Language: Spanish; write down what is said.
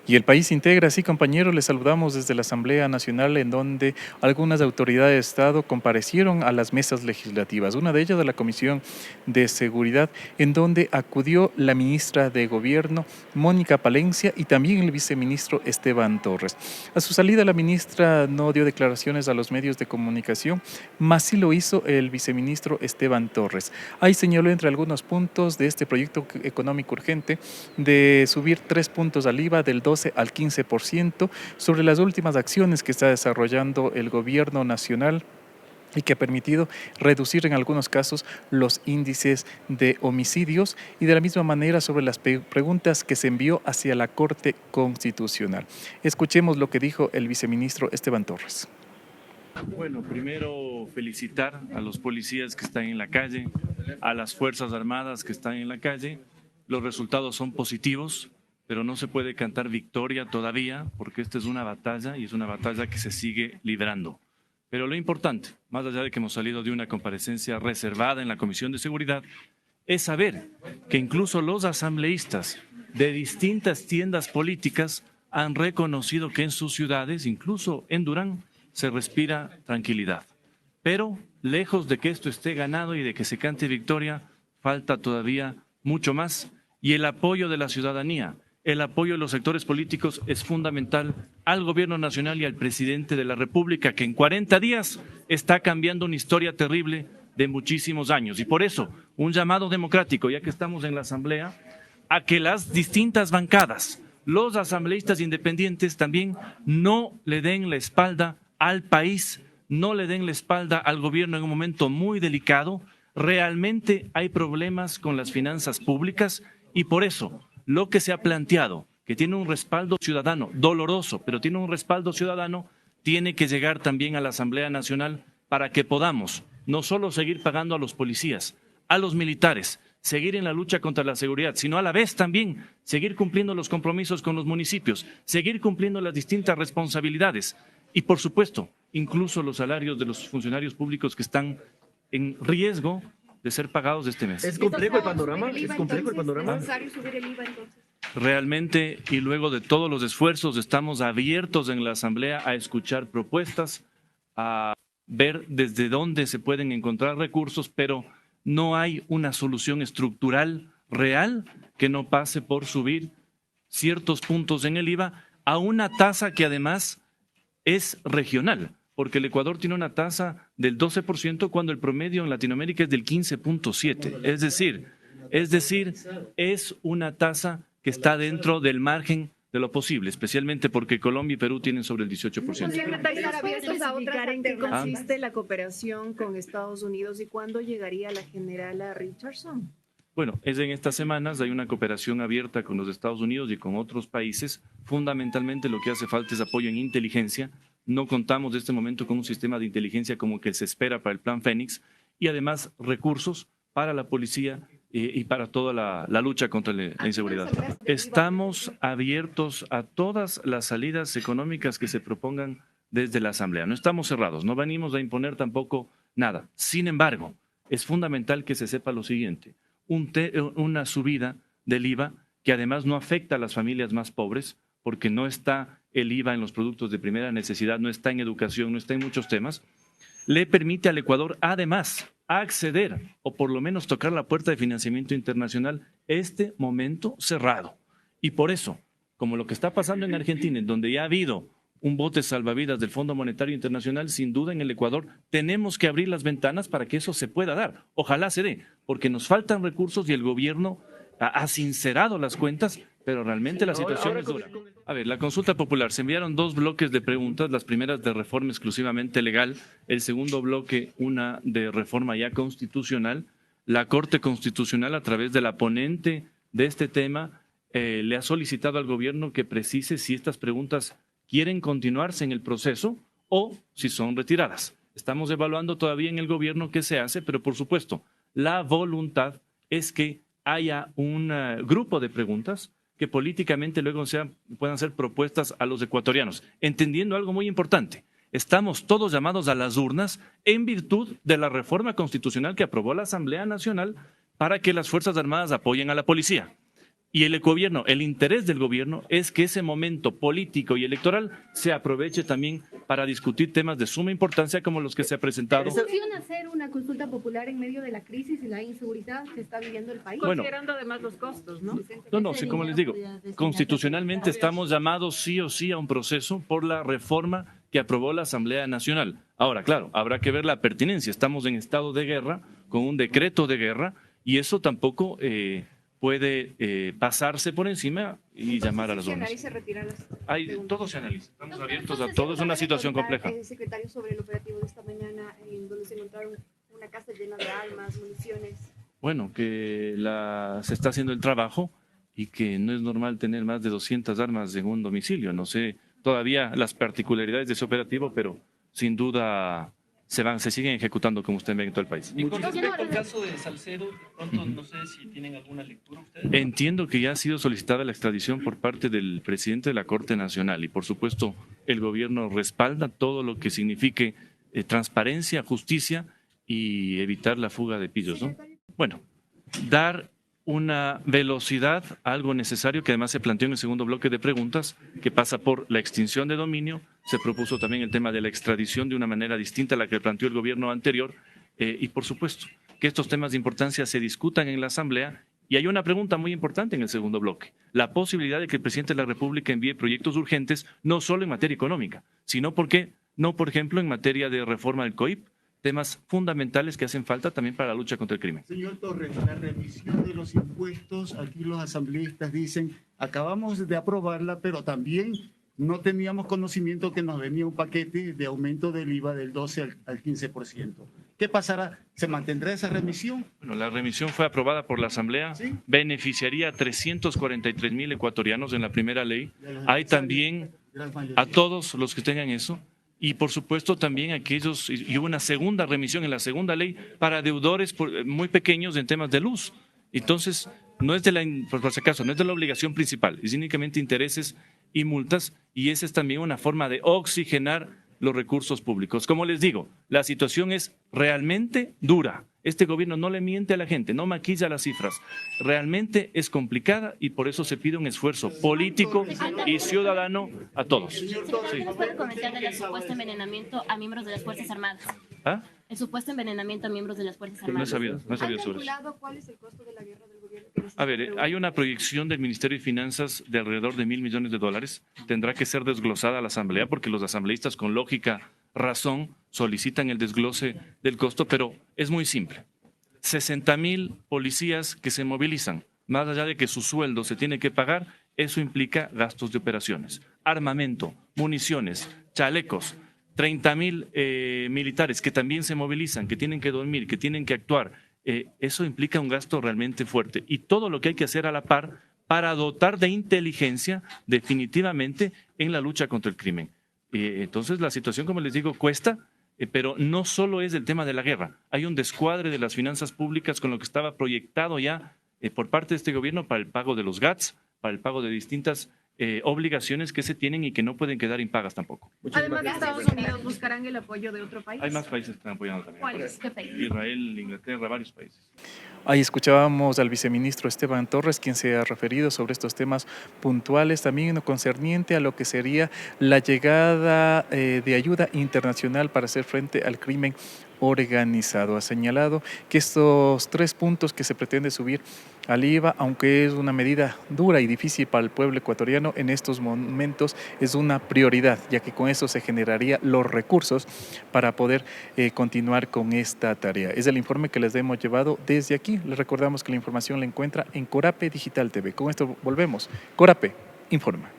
Y el país se integra, sí, compañeros, les saludamos desde la Asamblea Nacional, en donde algunas autoridades de Estado comparecieron a las mesas legislativas, una de ellas de la Comisión de Seguridad, en donde acudió la ministra de Gobierno, Mónica Palencia, y también el viceministro Esteban Torres. A su salida, la ministra no dio declaraciones a los medios de comunicación, mas sí lo hizo el viceministro Esteban Torres. Ahí señaló entre algunos puntos de este proyecto económico urgente de subir 3 puntos al IVA del 12 al 15% sobre las últimas acciones que está desarrollando el gobierno nacional y que ha permitido reducir en algunos casos los índices de homicidios, y de la misma manera sobre las preguntas que se envió hacia la Corte Constitucional. Escuchemos lo que dijo el viceministro Esteban Torres. Bueno, primero felicitar a los policías que están en la calle, a las Fuerzas Armadas que están en la calle. Los resultados son positivos, pero no se puede cantar victoria todavía, porque esta es una batalla y es una batalla que se sigue librando. Pero lo importante, más allá de que hemos salido de una comparecencia reservada en la Comisión de Seguridad, es saber que incluso los asambleístas de distintas tiendas políticas han reconocido que en sus ciudades, incluso en Durán, se respira tranquilidad. Pero lejos de que esto esté ganado y de que se cante victoria, falta todavía mucho más, y el apoyo de la ciudadanía, el apoyo de los sectores políticos es fundamental al gobierno nacional y al presidente de la República, que en 40 días está cambiando una historia terrible de muchísimos años. Y por eso, un llamado democrático, ya que estamos en la Asamblea, a que las distintas bancadas, los asambleístas independientes también no le den la espalda al país, no le den la espalda al gobierno en un momento muy delicado. Realmente hay problemas con las finanzas públicas y por eso lo que se ha planteado, que tiene un respaldo ciudadano, doloroso, pero tiene un respaldo ciudadano, tiene que llegar también a la Asamblea Nacional para que podamos no solo seguir pagando a los policías, a los militares, seguir en la lucha contra la seguridad, sino a la vez también seguir cumpliendo los compromisos con los municipios, seguir cumpliendo las distintas responsabilidades y, por supuesto, incluso los salarios de los funcionarios públicos que están en riesgo de ser pagados este mes. ¿Es complejo el panorama? ¿Es complejo el panorama? ¿Es necesario subir el IVA entonces? Realmente, y luego de todos los esfuerzos, estamos abiertos en la Asamblea a escuchar propuestas, a ver desde dónde se pueden encontrar recursos, pero no hay una solución estructural real que no pase por subir ciertos puntos en el IVA a una tasa que además es regional, porque el Ecuador tiene una tasa del 12% cuando el promedio en Latinoamérica es del 15.7%. Es decir, es una tasa que está dentro del margen de lo posible, especialmente porque Colombia y Perú tienen sobre el 18%. ¿Puede explicar en qué consiste la cooperación con Estados Unidos y cuándo llegaría la generala Richardson? Bueno, es en estas semanas, hay una cooperación abierta con los Estados Unidos y con otros países. Fundamentalmente lo que hace falta es apoyo en inteligencia. No contamos de este momento con un sistema de inteligencia como que se espera para el Plan Fénix y además recursos para la policía y para toda la lucha contra la inseguridad. Estamos abiertos a todas las salidas económicas que se propongan desde la Asamblea. No estamos cerrados, no venimos a imponer tampoco nada. Sin embargo, es fundamental que se sepa lo siguiente. Una subida del IVA que además no afecta a las familias más pobres, porque no está el IVA en los productos de primera necesidad, no está en educación, no está en muchos temas, le permite al Ecuador además acceder o por lo menos tocar la puerta de financiamiento internacional este momento cerrado. Y por eso, como lo que está pasando en Argentina, en donde ya ha habido un bote salvavidas del Fondo Monetario Internacional, sin duda en el Ecuador tenemos que abrir las ventanas para que eso se pueda dar. Ojalá se dé, porque nos faltan recursos y el gobierno ha sincerado las cuentas, pero realmente la situación es dura. A ver, la consulta popular, se enviaron 2 bloques de preguntas, las primeras de reforma exclusivamente legal, el segundo bloque una de reforma ya constitucional. La Corte Constitucional, a través de la ponente de este tema, le ha solicitado al gobierno que precise si estas preguntas quieren continuarse en el proceso o si son retiradas. Estamos evaluando todavía en el gobierno qué se hace, pero por supuesto, la voluntad es que haya un grupo de preguntas que políticamente luego puedan ser propuestas a los ecuatorianos, entendiendo algo muy importante. Estamos todos llamados a las urnas en virtud de la reforma constitucional que aprobó la Asamblea Nacional para que las Fuerzas Armadas apoyen a la policía. Y el gobierno, el interés del gobierno es que ese momento político y electoral se aproveche también para discutir temas de suma importancia como los que se ha presentado. ¿Funciona hacer una consulta popular en medio de la crisis y la inseguridad que está viviendo el país? Bueno, Considerando además los costos, ¿no? No, sí, como les digo, constitucionalmente estamos llamados sí o sí a un proceso por la reforma que aprobó la Asamblea Nacional. Ahora, claro, habrá que ver la pertinencia. Estamos en estado de guerra, con un decreto de guerra, y eso tampoco puede pasarse por encima y llamar a las urnas. Todo se analiza. Estamos abiertos a todo. Es una situación compleja. Secretario, sobre el operativo de esta mañana, en donde se encontraron una casa llena de armas, municiones. Bueno, que se está haciendo el trabajo y que no es normal tener más de 200 armas en un domicilio. No sé todavía las particularidades de ese operativo, pero sin duda se siguen ejecutando como usted ve en todo el país. Y con respecto al caso de Salcedo, de pronto no sé si tienen alguna lectura ustedes. Entiendo que ya ha sido solicitada la extradición por parte del presidente de la Corte Nacional y por supuesto el gobierno respalda todo lo que signifique transparencia, justicia y evitar la fuga de pillos, ¿no? Bueno, dar una velocidad a algo necesario que además se planteó en el segundo bloque de preguntas, que pasa por la extinción de dominio. Se propuso también el tema de la extradición de una manera distinta a la que planteó el gobierno anterior y por supuesto que estos temas de importancia se discutan en la Asamblea. Y hay una pregunta muy importante en el segundo bloque, la posibilidad de que el presidente de la República envíe proyectos urgentes no solo en materia económica, sino por ejemplo, en materia de reforma del COIP, temas fundamentales que hacen falta también para la lucha contra el crimen. Señor Torres, la revisión de los impuestos, aquí los asambleístas dicen, acabamos de aprobarla, pero también no teníamos conocimiento que nos venía un paquete de aumento del IVA del 12 al 15%. ¿Qué pasará? ¿Se mantendrá esa remisión? Bueno, la remisión fue aprobada por la Asamblea, ¿sí? Beneficiaría a 343,000 ecuatorianos en la primera ley. Hay también a todos los que tengan eso. Y por supuesto también aquellos, y hubo una segunda remisión en la segunda ley para deudores muy pequeños en temas de luz. Entonces, no es por si acaso, no es de la obligación principal, es únicamente intereses y multas, y esa es también una forma de oxigenar los recursos públicos. Como les digo, la situación es realmente dura. Este gobierno no le miente a la gente, no maquilla las cifras. Realmente es complicada y por eso se pide un esfuerzo político y ciudadano a todos. ¿Qué nos puede comentar del supuesto envenenamiento a miembros de las Fuerzas Armadas? ¿Ah? El supuesto envenenamiento a miembros de las Fuerzas Armadas. No he sabido sobre eso. ¿Cuál es el costo de la guerra del gobierno? A ver, hay una proyección del Ministerio de Finanzas de alrededor de $1.000 millones. Tendrá que ser desglosada a la Asamblea porque los asambleístas con lógica razón solicitan el desglose del costo, pero es muy simple. 60,000 policías que se movilizan, más allá de que su sueldo se tiene que pagar, eso implica gastos de operaciones, armamento, municiones, chalecos, 30,000 militares que también se movilizan, que tienen que dormir, que tienen que actuar. Eso implica un gasto realmente fuerte y todo lo que hay que hacer a la par para dotar de inteligencia definitivamente en la lucha contra el crimen. Entonces la situación, como les digo, cuesta, pero no solo es el tema de la guerra. Hay un descuadre de las finanzas públicas con lo que estaba proyectado ya por parte de este gobierno para el pago de los GATS, para el pago de distintas obligaciones que se tienen y que no pueden quedar impagas tampoco. Además de Estados Unidos, ¿buscarán el apoyo de otro país? Hay más países que están apoyando también. ¿Cuáles? ¿Qué país? Israel, Inglaterra, varios países. Ahí escuchábamos al viceministro Esteban Torres, quien se ha referido sobre estos temas puntuales, también en lo concerniente a lo que sería la llegada de ayuda internacional para hacer frente al crimen organizado. Ha señalado que estos 3 puntos que se pretende subir al IVA, aunque es una medida dura y difícil para el pueblo ecuatoriano, en estos momentos es una prioridad, ya que con eso se generaría los recursos para poder continuar con esta tarea. Es el informe que les hemos llevado desde aquí. Les recordamos que la información la encuentra en Corape Digital TV. Con esto volvemos. Corape informa.